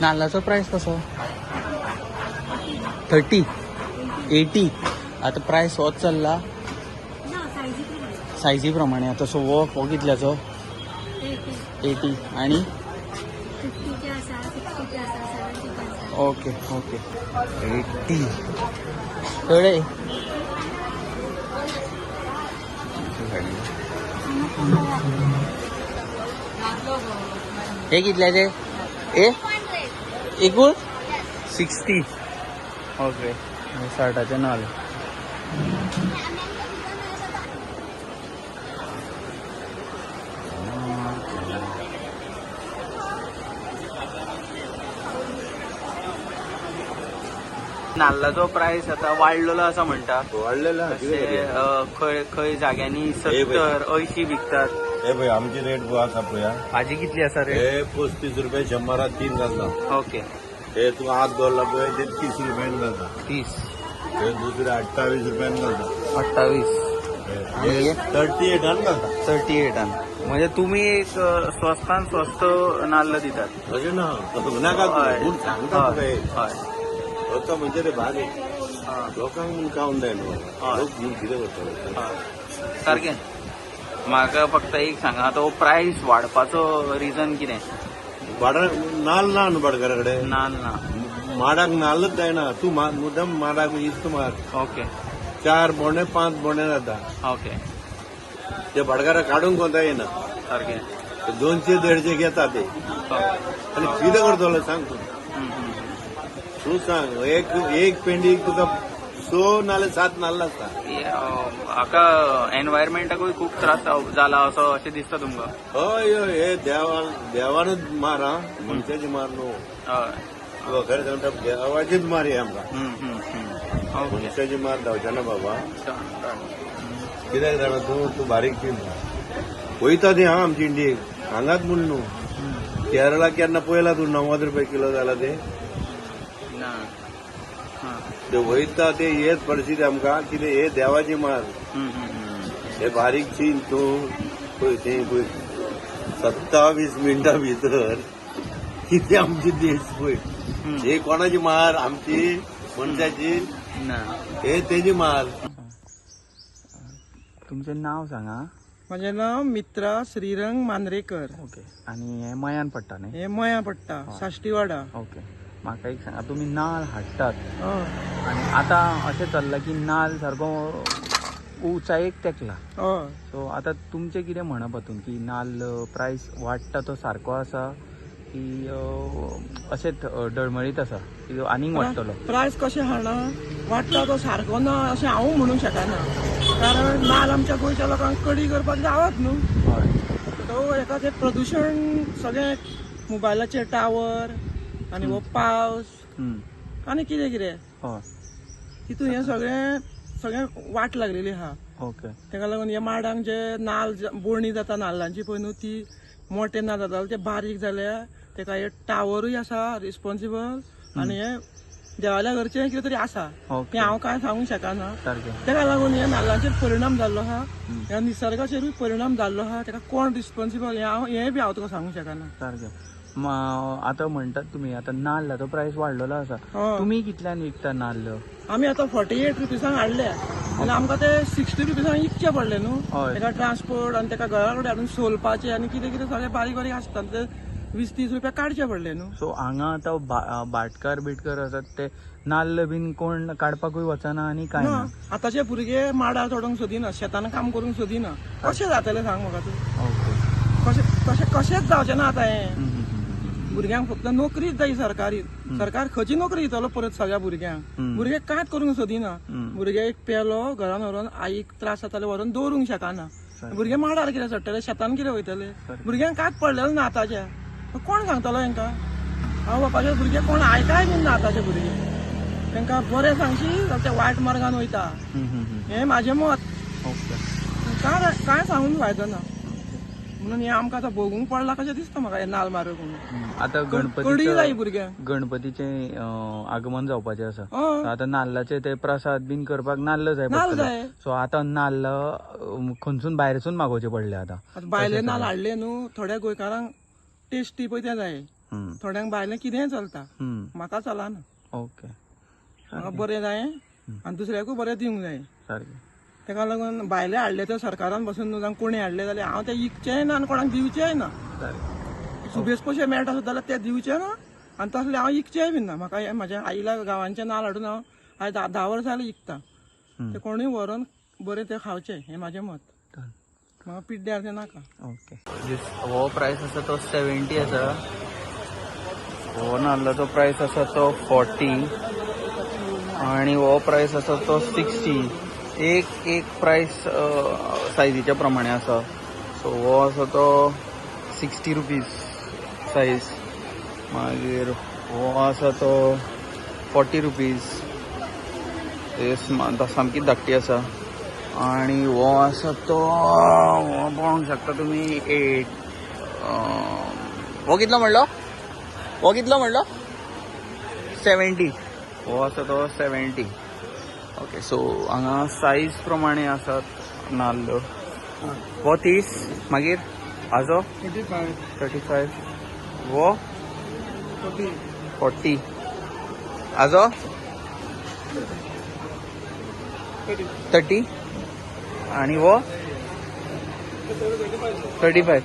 नाल्लाचो price कसो 30 80 आता price होच चल्ला सायझी प्रमाणे आता सो वो कितल्याचो 80 आणि ओके ओके 80 कळे हे कितल्याचे एकूण 60 ओके 60चे नाल नाल्लाचो प्राइस आता वाडलेलो असा म्हणतात वाढलेला खंय जाग्यांनी 70 80 विकतात हे भाई आमची रेट आसा पळया भाजी कितली आसा रे हे 35 रुपये 100 3 जाता ओके हे तू हात दवरला पळय ते 30 रुपयान जाता 30 हे दुसरे 28 रुपयान जाता 28 हे 38 जाता 38 म्हणजे तुम्ही एक स्वस्तान स्वस्त नाल्ल दितात अशें ना नाका पूण सांगता तुका हय होता म्हणजे रे भाग लोकांक म्हूण खावून जाय न्हू लोक घेवन कितें करतलो सारकें म्हाका फक्त एक सांगा तो प्राइस वाडपाचो रिजन कितें नाल ना न्हू भाटकारा कडेन नाल ना माडाक नाल्लच जायना तूं मुद्दम माडाक इस्त मार ओके 4 बोंडे 5 बोंडे जाता ओके ते भाटकारा काडूंक कोंता येना सारकें 200 150 घेता ते आनी कितें करतलो सांग तूं सांग एक पेंडीक तुका 6 नाल्यार 7 नाल्ल आसता हाका एनवायरमेंटाकूय खूब त्रास जाला असो अशें दिसता तुमकां हय हय हे देवानूच मार हा मनशाची मार न्हू हय तुका खरें सांगता देवाचीच मार हे आमकां मनशाची मार जावचे ना बाबा कित्याक जाणा तूं बारीक वयता ती हांव आमची इंडियेक हांगाच म्हूण न्हू केरळा केन्ना पयला तूं 90 रुपये किलो जाला ते ते वयता ते हेच परिस्थिती आमकां कितें हे देवाची मार हे बारीक चीन तूं पळय ते पळय 27 मिनटां भितर कितें आमचे देश पळय हे कोणाची मार आमची मनशाची हे तेजी मार तुमचें नांव सांगा म्हजें नांव मित्रा श्रीरंग मांद्रेकर ओके आनी हे मयान पडटा न्ही हे मया पडटा साश्टीवाडा ओके म्हाका एक सांगा तुमी नाल्ल हाडटात हय आनी आतां अशें चल्लां की नाल्ल सारको उंचायेक तेकला हय सो आतां तुमचें कितें म्हणप हातून की नाल्ल प्रायस वाडटा तो सारको आसा की अशेंच डळमळीत आसा की आनीक वाडटलो प्रायस कशें हाडना वाडटा तो सारको ना अशें हांव म्हणूंक शकना कारण नाल्ल आमच्या गोंयच्या लोकांक कडी करपाक जावत न्हू हय तो हेका तें प्रदुशण सगळें मोबायलाचे टावर आनी हो पावस आनी कितें कितें हय तितून हें सगळें वाट लागलेली आहा ओके तेका लागून हे माडांक जे नाल्ल बोरणी जाता नाल्लांची पळय न्हू ती मोठे नाल्ल जाता ते बारीक जाल्या तेका हे टावरूय आसा रिस्पॉन्सिबल आनी हे देवाल्या घरचें कितें तरी आसा तें हांव कांय सांगूंक शकना तेका लागून हे नाल्लांचेर परिणाम जाल्लो आहा ह्या निसर्गाचेरूय परिणाम जाल्लो आहा तेका कोण रिस्पॉन्सिबल हें बी हांव तुका सांगूंक शकना सारकें आतां म्हणटात तुमी आतां नाल्लाचो प्रायस वाडलेलो आसा तुमी कितल्यान विकता नाल्ल आमी आतां 48 रुपीसांक हाडले आनी आमकां ते 60 रुपीसांक विकचे पडले न्हू तेका ट्रान्सपोर्ट आनी तेका घरा कडेन हाडून सोलपाचे आनी कितें कितें सगळें बारीक बारीक आसता ते 20-30 रुपया काडचे पडले न्हू सो हांगा आतां भाटकार बिटकार आसात ते नाल्ल बीन कोण काडपाकूय वचना आनी कांय ना आतांचे भुरगे माडार चडोंक सोदिना शेतान काम करूंक सोदिना कशें जातलें सांग म्हाका तूं कशेंच जावचें ना आतां हें भुरग्यांक फक्त नोकरीच जाय सरकारी सरकार खंयची नोकरी दितलो परत सगळ्या भुरग्यांक भुरगे कांयच करूंक सोदिना भुरगे एक पेलो घरान व्हरून आईक त्रास जाताले व्हरून दवरूंक शकना भुरगे माडार कितें चडटले शेतान कितें वयतले भुरग्यांक कांयच पडलेलें ना आतांच्या कोण सांगतलो हेंकां हांव बापाचे भुरगे कोण आयकाय बीन ना आतांचे भुरगे तांकां बरें सांगशी जाल्यार ते वायट मार्गान वयता हें म्हाजें मत कांय सांगून फायदो ना म्हणून हे आमकां आतां भोगूंक पडला कशें दिसता म्हाका हे नाल्ल मारूंक म्हणून आतां कडी जाय भुरग्यांक गणपतीचें आगमन जावपाचें आसा आतां नाल्लाचे ते प्रसाद बीन करपाक नाल्ल जाय पडटले सो आतां नाल्ल खंयसून भायरसून मागोवचे पडले आतां भायले नाल्ल हाडले न्हू थोड्या गोंयकारांक टेस्टी पळय ते जाय हम्म. थोड्यांक भायलें कितेंय चलता, हम्म. म्हाका चलना. ओके. म्हाका बरें जाय आनी दुसऱ्याकूय बरें दिवंक जाय. सारकें. तेका लागून भायले हाडले तर सरकारान बसून न्हू जावं कोणी हाडले जाल्यार हांव ते विकचेय ना आनी कोणाक दिवचेय ना. सारकें. सुबेज पयशे मेळटा सुद्दां जाल्यार ते दिवचे ना आनी तसले हांव विकचेय बीन ना. म्हाका हे म्हाज्या आईला गांवांचे नाल्ल हाडून हांव आयज 10 वर्सां जालीं विकता. ते कोणूय व्हरून बरें ते खावचे, हें म्हाजें मत. Done. म्हाका पिड्ड्यार ते नाका. ओके. हो प्राइस आसा तो 70 आसा. हो नाल्लाचो प्राइस आसा तो 40 आणि हो प्राइस आसा तो 60. एक प्राइस सायझीच्या प्रमाणे आसा. सो हो आसा तो 60 रुपीज सायज. मागीर हो आसा तो 40 रुपीज. ते सामकी धाकटी आसा. आणि हो आसा तो हो पळोवंक शकता तुमी 8. हो कितलो म्हणलो? 70. हो आसा तो 70. ओके. सो हांगा सायज प्रमाणे आसात नाल्ल. हो 30. मागीर हाजो 35. वो 40. हाजो 30. आणि वो 35.